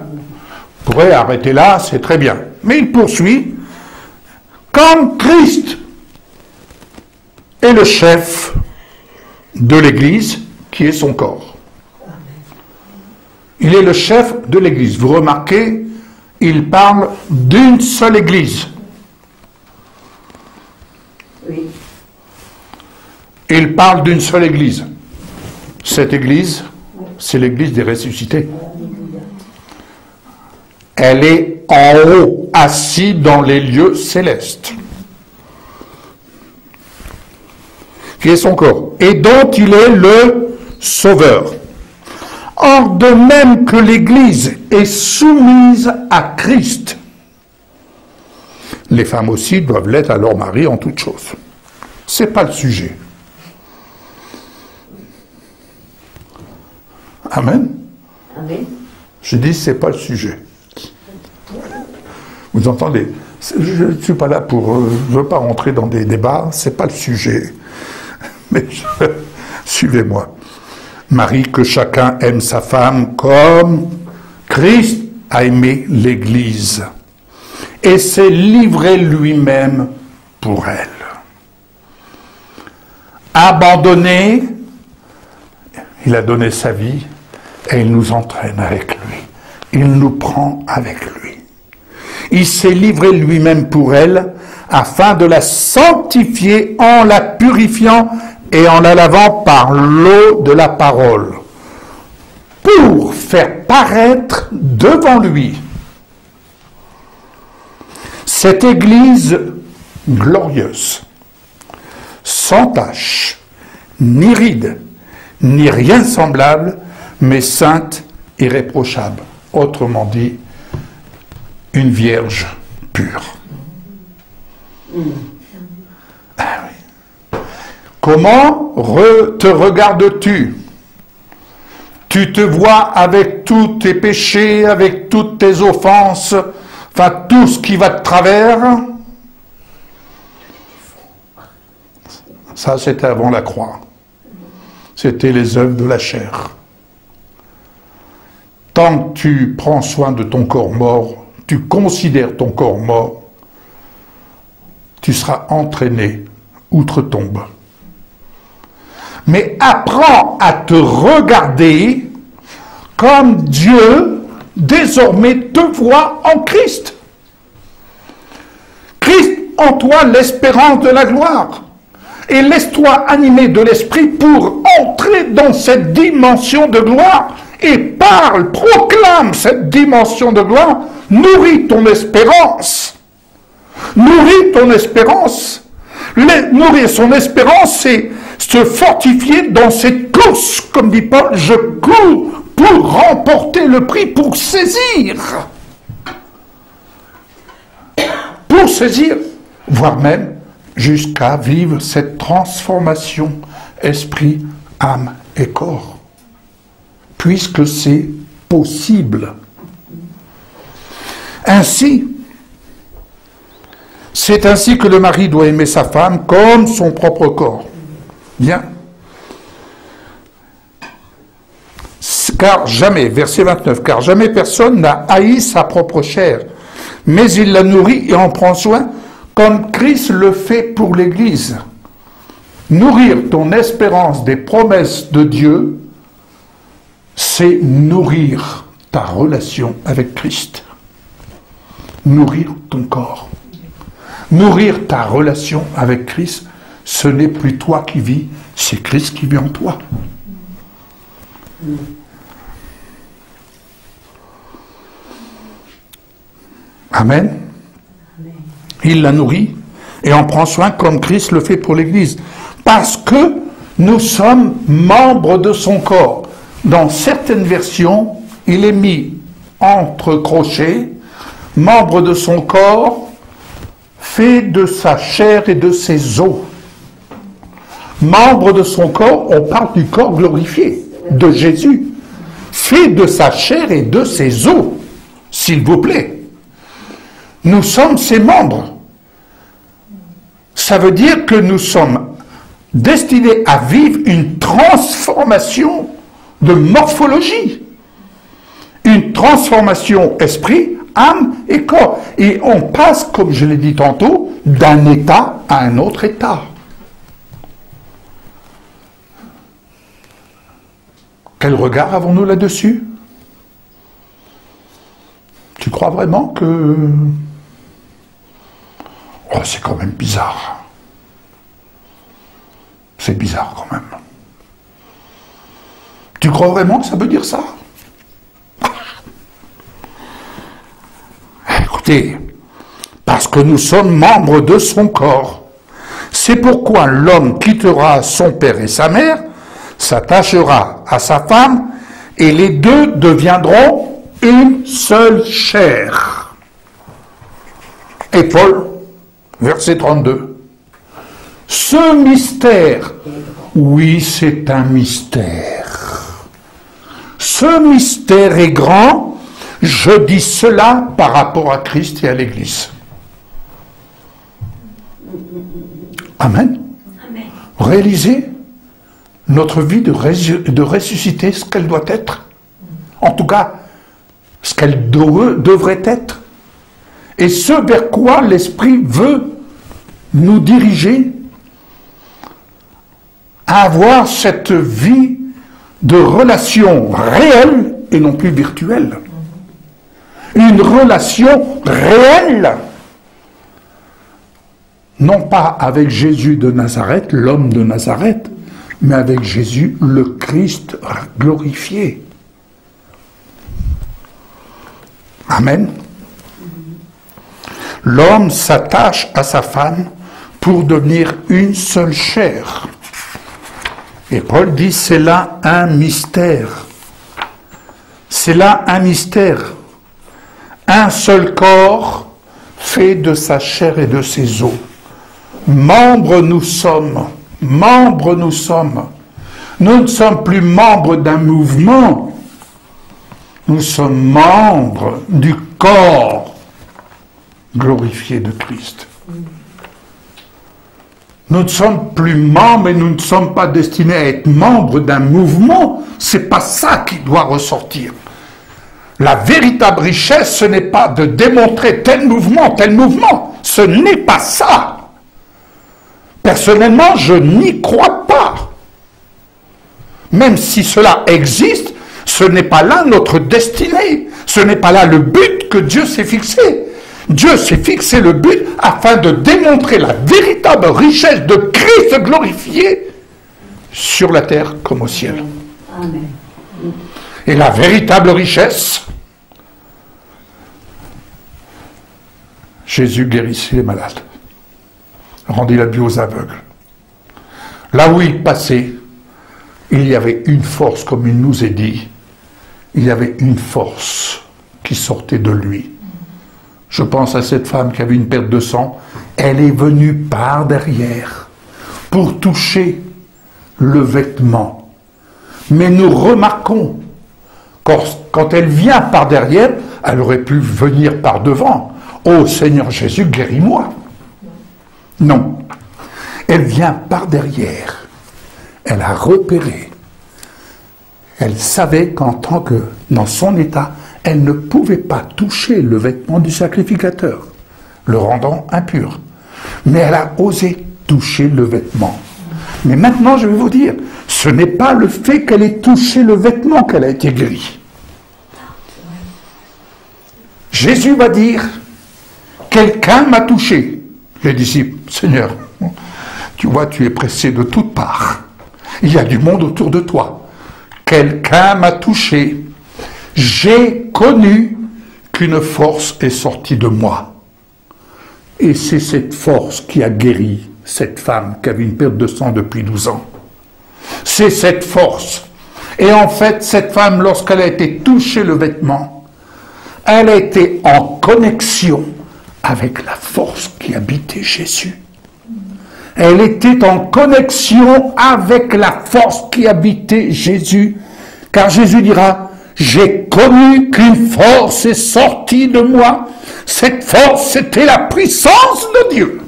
vous pourrez arrêter là, c'est très bien. Mais il poursuit, comme Christ est le chef de l'Église, qui est son corps. Il est le chef de l'Église. Vous remarquez, il parle d'une seule Église. Oui. Il parle d'une seule Église. Cette église, c'est l'église des ressuscités. Elle est en haut, assise dans les lieux célestes. Qui est son corps, et dont il est le sauveur. Or, de même que l'Église est soumise à Christ, les femmes aussi doivent l'être à leur mari en toutes choses. C'est pas le sujet. Amen. Amen. Je dis, c'est pas le sujet. Vous entendez? Je ne suis pas là pour... je ne veux pas rentrer dans des débats, c'est pas le sujet. Mais suivez-moi. Marie, que chacun aime sa femme comme Christ a aimé l'Église et s'est livré lui-même pour elle. Abandonné, il a donné sa vie et il nous entraîne avec lui. Il nous prend avec lui. Il s'est livré lui-même pour elle afin de la sanctifier en la purifiant et en la lavant par l'eau de la parole, pour faire paraître devant lui cette Église glorieuse, sans tache, ni ride, ni rien semblable, mais sainte, irréprochable. Autrement dit, une vierge pure. Ah oui. Comment te regardes-tu? Tu te vois avec tous tes péchés, avec toutes tes offenses, enfin tout ce qui va de travers? Ça, c'était avant la croix. C'était les œuvres de la chair. Tant que tu prends soin de ton corps mort, tu considères ton corps mort, tu seras entraîné outre-tombe. Mais apprends à te regarder comme Dieu désormais te voit en Christ. Christ en toi, l'espérance de la gloire. Et laisse-toi animer de l'esprit pour entrer dans cette dimension de gloire et parle, proclame cette dimension de gloire, nourris ton espérance. Nourris ton espérance. Nourrir son espérance, c'est se fortifier dans cette course, comme dit Paul, je cours pour remporter le prix, pour saisir, voire même jusqu'à vivre cette transformation esprit, âme et corps, puisque c'est possible. Ainsi, c'est ainsi que le mari doit aimer sa femme comme son propre corps. Bien. Car jamais, verset 29, car jamais personne n'a haï sa propre chair, mais il la nourrit et en prend soin, comme Christ le fait pour l'Église. Nourrir ton espérance des promesses de Dieu, c'est nourrir ta relation avec Christ. Nourrir ton corps. Nourrir ta relation avec Christ, ce n'est plus toi qui vis, c'est Christ qui vit en toi. Amen. Il la nourrit et en prend soin comme Christ le fait pour l'Église. Parce que nous sommes membres de son corps. Dans certaines versions, il est mis entre crochets, membre de son corps, fait de sa chair et de ses os. Membre de son corps, on parle du corps glorifié de Jésus. Fait de sa chair et de ses os, s'il vous plaît. Nous sommes ses membres. Ça veut dire que nous sommes destinés à vivre une transformation de morphologie. Une transformation esprit, âme et corps. Et on passe, comme je l'ai dit tantôt, d'un état à un autre état. Quel regard avons-nous là-dessus? Tu crois vraiment que... Oh, c'est quand même bizarre. C'est bizarre quand même. Tu crois vraiment que ça veut dire ça? Écoutez, parce que nous sommes membres de son corps. C'est pourquoi l'homme quittera son père et sa mère, s'attachera à sa femme, et les deux deviendront une seule chair. Et Paul, verset 32. Ce mystère, oui, c'est un mystère. Ce mystère est grand, je dis cela par rapport à Christ et à l'Église. Amen. Amen. Réalisez notre vie de ressusciter ce qu'elle doit être. En tout cas, ce qu'elle devrait être. Et ce vers quoi l'Esprit veut nous diriger à avoir cette vie de relation réelle et non plus virtuelle. Une relation réelle. Non pas avec Jésus de Nazareth, l'homme de Nazareth, mais avec Jésus, le Christ glorifié. Amen. L'homme s'attache à sa femme pour devenir une seule chair. Et Paul dit, c'est là un mystère. C'est là un mystère. Un seul corps fait de sa chair et de ses os. Membres nous sommes. Membres nous sommes. Nous ne sommes plus membres d'un mouvement. Nous sommes membres du corps glorifié de Christ. Nous ne sommes plus membres et nous ne sommes pas destinés à être membres d'un mouvement. C'est pas ça qui doit ressortir. La véritable richesse, ce n'est pas de démontrer tel mouvement, tel mouvement. Ce n'est pas ça. Personnellement, je n'y crois pas. Même si cela existe, ce n'est pas là notre destinée. Ce n'est pas là le but que Dieu s'est fixé. Dieu s'est fixé le but afin de démontrer la véritable richesse de Christ glorifié sur la terre comme au ciel. Amen. Et la véritable richesse, Jésus guérissait les malades, rendit la vue aux aveugles. Là où il passait, il y avait une force, comme il nous est dit, il y avait une force qui sortait de lui. Je pense à cette femme qui avait une perte de sang. Elle est venue par derrière pour toucher le vêtement. Mais nous remarquons, quand elle vient par derrière, elle aurait pu venir par devant. « Oh Seigneur Jésus, guéris-moi » Non. Elle vient par derrière. Elle a repéré. Elle savait qu'en tant que, dans son état, elle ne pouvait pas toucher le vêtement du sacrificateur, le rendant impur. Mais elle a osé toucher le vêtement. Mais maintenant, je vais vous dire, ce n'est pas le fait qu'elle ait touché le vêtement qu'elle a été guérie. Jésus va dire, quelqu'un m'a touché. Les disciples, Seigneur, tu vois, tu es pressé de toutes parts. Il y a du monde autour de toi. Quelqu'un m'a touché. J'ai connu qu'une force est sortie de moi. Et c'est cette force qui a guéri cette femme qui avait une perte de sang depuis 12 ans. C'est cette force. Et en fait, cette femme, lorsqu'elle a été touchée le vêtement, elle a été en connexion avec la force qui habitait Jésus. Elle était en connexion avec la force qui habitait Jésus. Car Jésus dira, j'ai connu qu'une force est sortie de moi. Cette force, c'était la puissance de Dieu.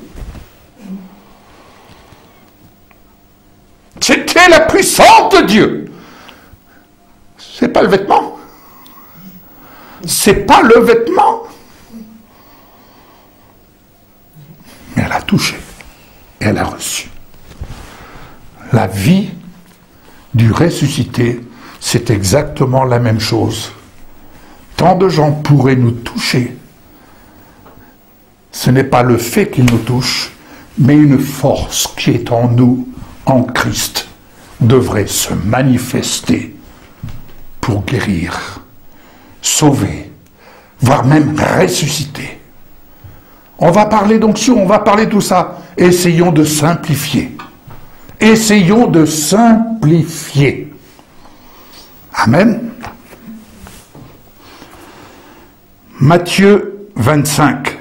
C'était la puissance de Dieu. C'est pas le vêtement. C'est pas le vêtement. Mais elle a touché. Elle a reçu. La vie du ressuscité, c'est exactement la même chose. Tant de gens pourraient nous toucher. Ce n'est pas le fait qu'ils nous touchent, mais une force qui est en nous, en Christ, devrait se manifester pour guérir, sauver, voire même ressusciter. On va parler d'onction, on va parler de tout ça. Essayons de simplifier. Essayons de simplifier. Amen. Matthieu 25.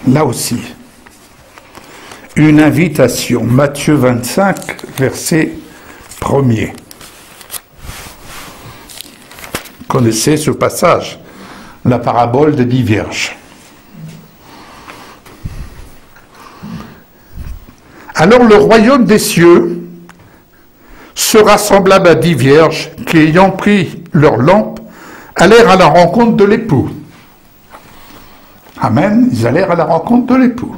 Là aussi, une invitation. Matthieu 25, verset 1er. Vous connaissez ce passage, la parabole des 10 vierges. Alors le royaume des cieux sera semblable à 10 vierges qui, ayant pris leur lampe, allèrent à la rencontre de l'époux. Amen, ils allèrent à la rencontre de l'époux.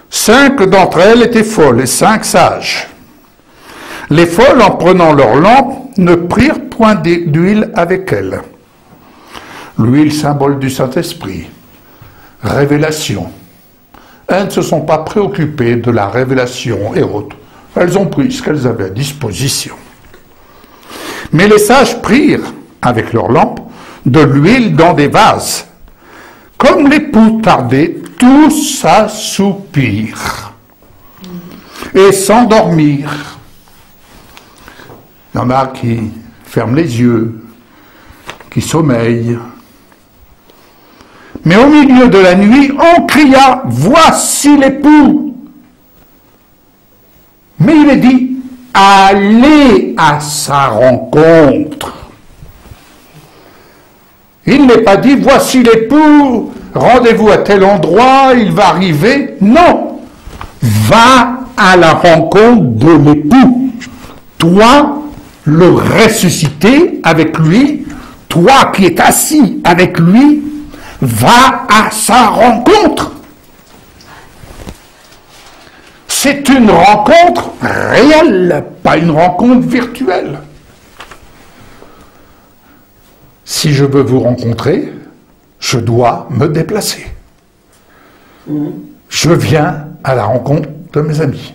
5 d'entre elles étaient folles et 5 sages. Les folles, en prenant leur lampe, ne prirent point d'huile avec elles. L'huile, symbole du Saint-Esprit, révélation. Elles ne se sont pas préoccupées de la révélation et autres. Elles ont pris ce qu'elles avaient à disposition. Mais les sages prirent, avec leur lampe, de l'huile dans des vases. Comme l'époux tardait, tous s'assoupirent et s'endormirent. Il y en a qui ferment les yeux, qui sommeillent. Mais au milieu de la nuit, on cria, « Voici l'époux !» Mais il est dit, « Allez à sa rencontre !» Il n'est pas dit, « Voici l'époux, rendez-vous à tel endroit, il va arriver. » Non, va à la rencontre de l'époux. Toi, le ressuscité avec lui, toi qui es assis avec lui, va à sa rencontre. C'est une rencontre réelle, pas une rencontre virtuelle. Si je veux vous rencontrer, je dois me déplacer. Je viens à la rencontre de mes amis.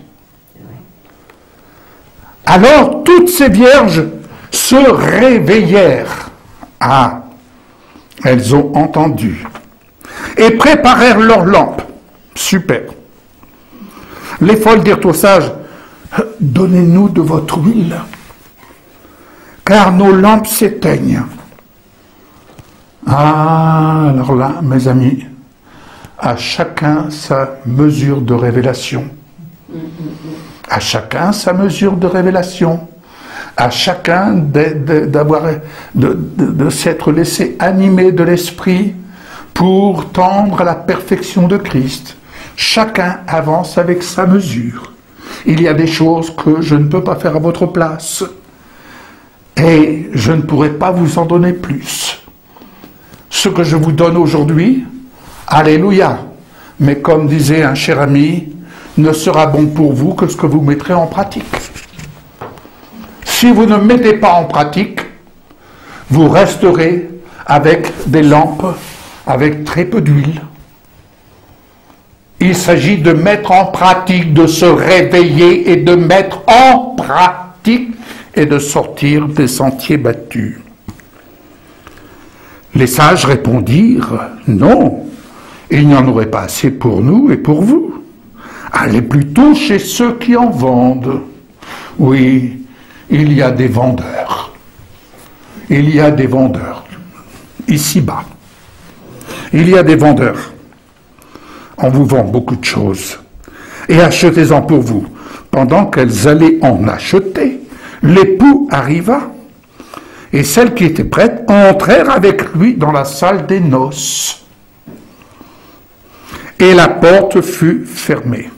Alors, toutes ces vierges se réveillèrent. Ah, elles ont entendu. Et préparèrent leurs lampes. Super. Les folles dirent aux sages, « Donnez-nous de votre huile, car nos lampes s'éteignent. » Ah, alors là, mes amis, à chacun sa mesure de révélation. À chacun sa mesure de révélation. À chacun de s'être laissé animer de l'esprit pour tendre à la perfection de Christ. Chacun avance avec sa mesure. Il y a des choses que je ne peux pas faire à votre place. Et je ne pourrai pas vous en donner plus. Ce que je vous donne aujourd'hui, alléluia. Mais comme disait un cher ami, ne sera bon pour vous que ce que vous mettrez en pratique. Si vous ne mettez pas en pratique, vous resterez avec des lampes avec très peu d'huile. Il s'agit de mettre en pratique, de se réveiller et de mettre en pratique et de sortir des sentiers battus. Les sages répondirent, « Non, il n'y en aurait pas assez pour nous et pour vous. Allez plutôt chez ceux qui en vendent. » Oui, il y a des vendeurs. Il y a des vendeurs. Ici-bas. Il y a des vendeurs. On vous vend beaucoup de choses. Et achetez-en pour vous. Pendant qu'elles allaient en acheter, l'époux arriva. Et celles qui étaient prêtes entrèrent avec lui dans la salle des noces. Et la porte fut fermée.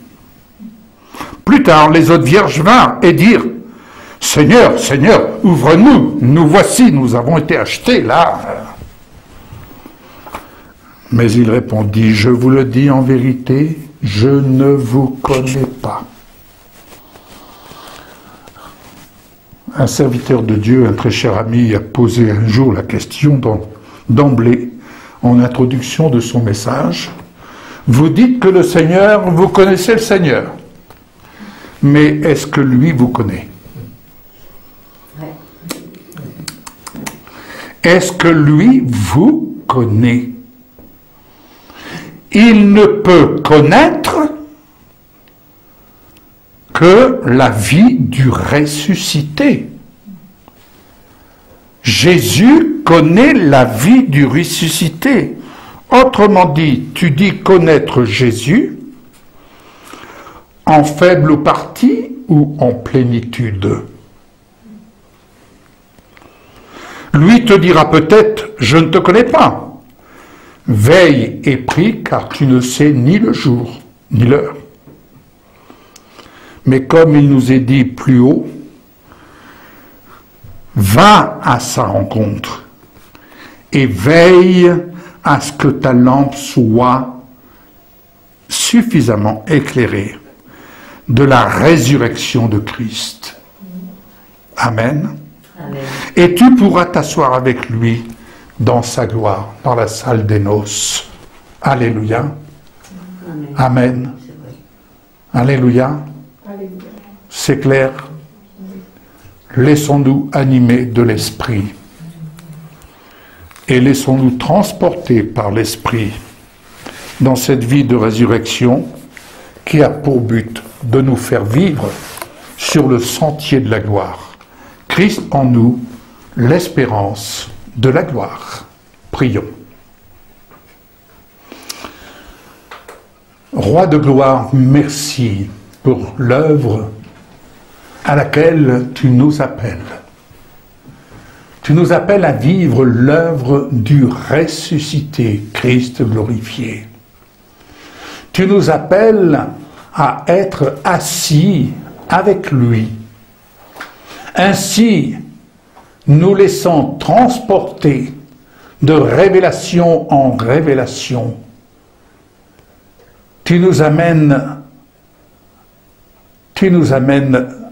Plus tard, les autres vierges vinrent et dirent, « Seigneur, Seigneur, ouvre-nous, nous voici, nous avons été achetés là. » Mais il répondit, « Je vous le dis en vérité, je ne vous connais pas. » Un serviteur de Dieu, un très cher ami, a posé un jour la question d'emblée, en introduction de son message. Vous dites que le Seigneur, vous connaissez le Seigneur. mais est-ce que lui vous connaît? Est-ce que lui vous connaît? Il ne peut connaître que la vie du ressuscité. Jésus connaît la vie du ressuscité. Autrement dit, tu dis connaître Jésus en faible partie ou en plénitude. Lui te dira peut-être, je ne te connais pas. Veille et prie, car tu ne sais ni le jour, ni l'heure. Mais comme il nous est dit plus haut, va à sa rencontre et veille à ce que ta lampe soit suffisamment éclairée de la résurrection de Christ. Amen. Amen. Et tu pourras t'asseoir avec lui dans sa gloire, dans la salle des noces. Alléluia. Amen. Amen. Alléluia. C'est clair. Laissons-nous animer de l'Esprit et laissons-nous transporter par l'Esprit dans cette vie de résurrection qui a pour but de nous faire vivre sur le sentier de la gloire. Christ en nous, l'espérance de la gloire. Prions. Roi de gloire, merci pour l'œuvre à laquelle tu nous appelles. Tu nous appelles à vivre l'œuvre du ressuscité Christ glorifié. Tu nous appelles à être assis avec lui. Ainsi, nous laissant transporter de révélation en révélation, tu nous amènes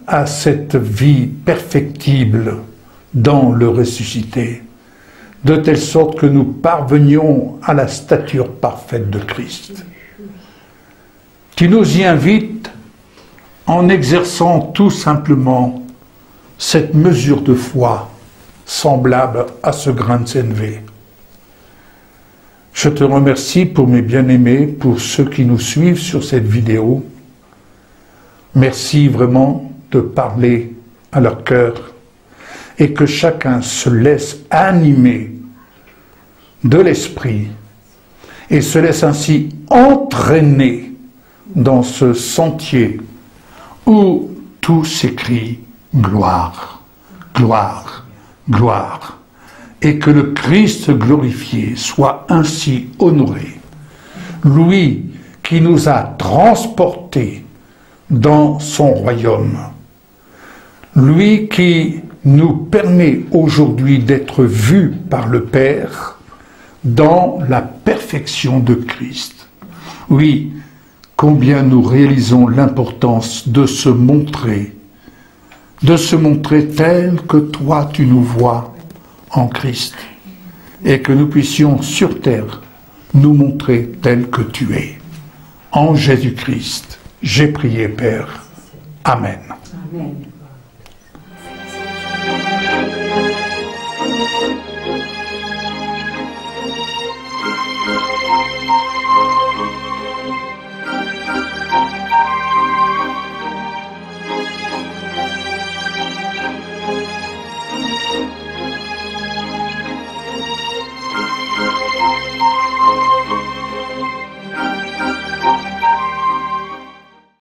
à cette vie perfectible dans le ressuscité, de telle sorte que nous parvenions à la stature parfaite de Christ. Tu nous y invites en exerçant tout simplement cette mesure de foi semblable à ce grain de sénévé. Je te remercie pour mes bien-aimés, pour ceux qui nous suivent sur cette vidéo. Merci vraiment de parler à leur cœur et que chacun se laisse animer de l'esprit et se laisse ainsi entraîner dans ce sentier où tout s'écrit gloire, gloire, gloire, et que le Christ glorifié soit ainsi honoré, lui qui nous a transportés dans son royaume, lui qui nous permet aujourd'hui d'être vus par le Père dans la perfection de Christ. Oui, combien nous réalisons l'importance de se montrer tel que toi tu nous vois en Christ, et que nous puissions sur terre nous montrer tel que tu es. En Jésus-Christ, j'ai prié, Père. Amen. Amen.